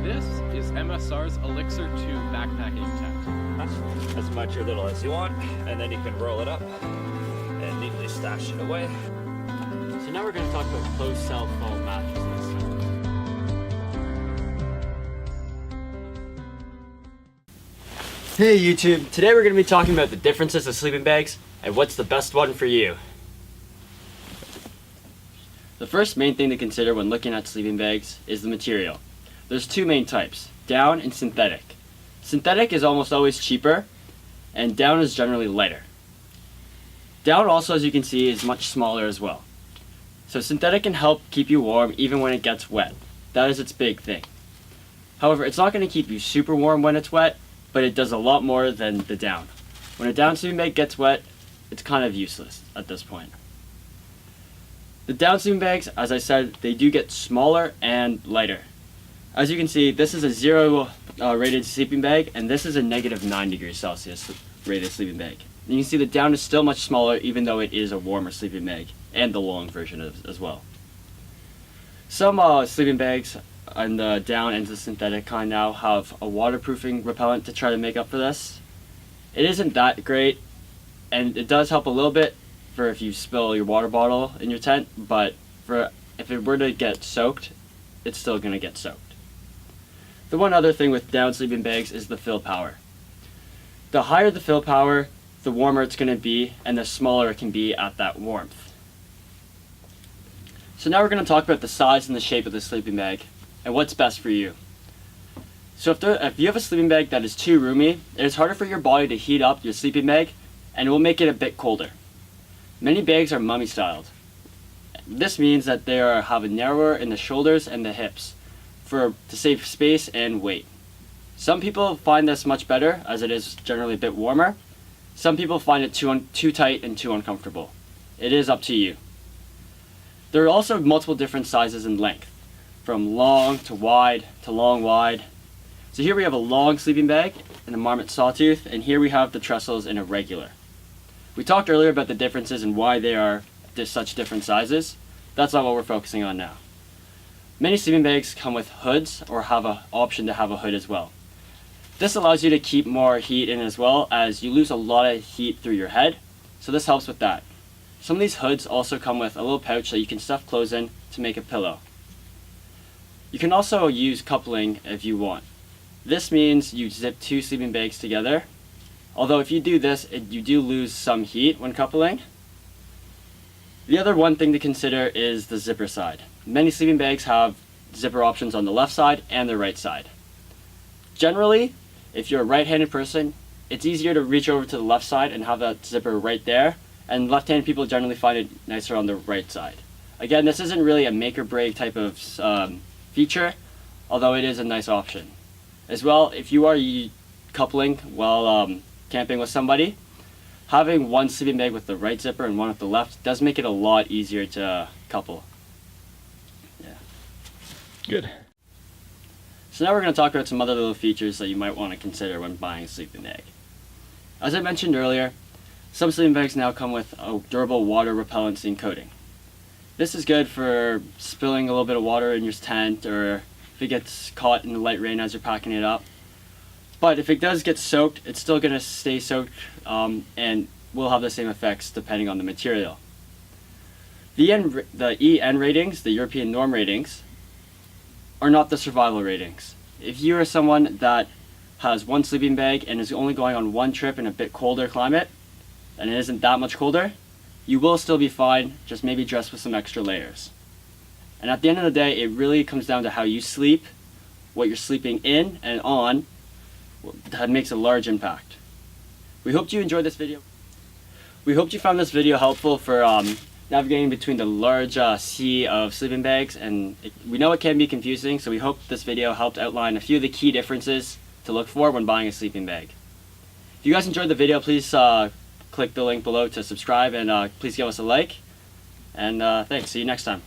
This is MSR's Elixir 2 backpacking tent. As much or little as you want, and then you can roll it up and neatly stash it away. So now we're going to talk about closed cell foam mattresses. Hey YouTube, today we're going to be talking about the differences of sleeping bags and what's the best one for you. The first main thing to consider when looking at sleeping bags is the material. There's two main types, down and synthetic. Synthetic is almost always cheaper, and down is generally lighter. Down also, as you can see, is much smaller as well. So synthetic can help keep you warm even when it gets wet. That is its big thing. However, it's not going to keep you super warm when it's wet, but it does a lot more than the down. When a down sleeping bag gets wet, it's kind of useless at this point. The down sleeping bags, as I said, they do get smaller and lighter. As you can see, this is a 0 rated sleeping bag, and this is a -9°C rated sleeping bag. And you can see the down is still much smaller, even though it is a warmer sleeping bag, and the long version as well. Some sleeping bags on the down and the synthetic kind now have a waterproofing repellent to try to make up for this. It isn't that great, and it does help a little bit for if you spill your water bottle in your tent, but if it were to get soaked, it's still going to get soaked. The one other thing with down sleeping bags is the fill power. The higher the fill power, the warmer it's going to be, and the smaller it can be at that warmth. So now we're going to talk about the size and the shape of the sleeping bag and what's best for you. So if you have a sleeping bag that is too roomy, it is harder for your body to heat up your sleeping bag, and it will make it a bit colder. Many bags are mummy styled. This means that they have a narrower in the shoulders and the hips to save space and weight. Some people find this much better, as it is generally a bit warmer. Some people find it too tight and too uncomfortable. It is up to you. There are also multiple different sizes in length, from long to wide to long wide. So here we have a long sleeping bag in a Marmot Sawtooth, and here we have the trestles in a regular. We talked earlier about the differences and why they are such different sizes. That's not what we're focusing on now. Many sleeping bags come with hoods or have an option to have a hood as well. This allows you to keep more heat in as well, as you lose a lot of heat through your head, so this helps with that. Some of these hoods also come with a little pouch that you can stuff clothes in to make a pillow. You can also use coupling if you want. This means you zip two sleeping bags together. Although if you do this, you do lose some heat when coupling. The other one thing to consider is the zipper side. Many sleeping bags have zipper options on the left side and the right side. Generally, if you're a right-handed person, it's easier to reach over to the left side and have that zipper right there, and left-handed people generally find it nicer on the right side. Again, this isn't really a make or break type of feature, although it is a nice option. As well, if you are coupling while camping with somebody, having one sleeping bag with the right zipper and one with the left does make it a lot easier to couple. Yeah. Good. So now we're going to talk about some other little features that you might want to consider when buying a sleeping bag. As I mentioned earlier, some sleeping bags now come with a durable water repellency coating. This is good for spilling a little bit of water in your tent, or if it gets caught in the light rain as you're packing it up. But if it does get soaked, it's still going to stay soaked and will have the same effects depending on the material. The EN ratings, the European norm ratings, are not the survival ratings. If you are someone that has one sleeping bag and is only going on one trip in a bit colder climate, and it isn't that much colder, you will still be fine, just maybe dress with some extra layers. And at the end of the day, it really comes down to how you sleep, what you're sleeping in and on. That makes a large impact. We hope you enjoyed this video. We hope you found this video helpful for navigating between the large sea of sleeping bags, and we know it can be confusing, so we hope this video helped outline a few of the key differences to look for when buying a sleeping bag. If you guys enjoyed the video, please click the link below to subscribe, and please give us a like, and thanks. See you next time.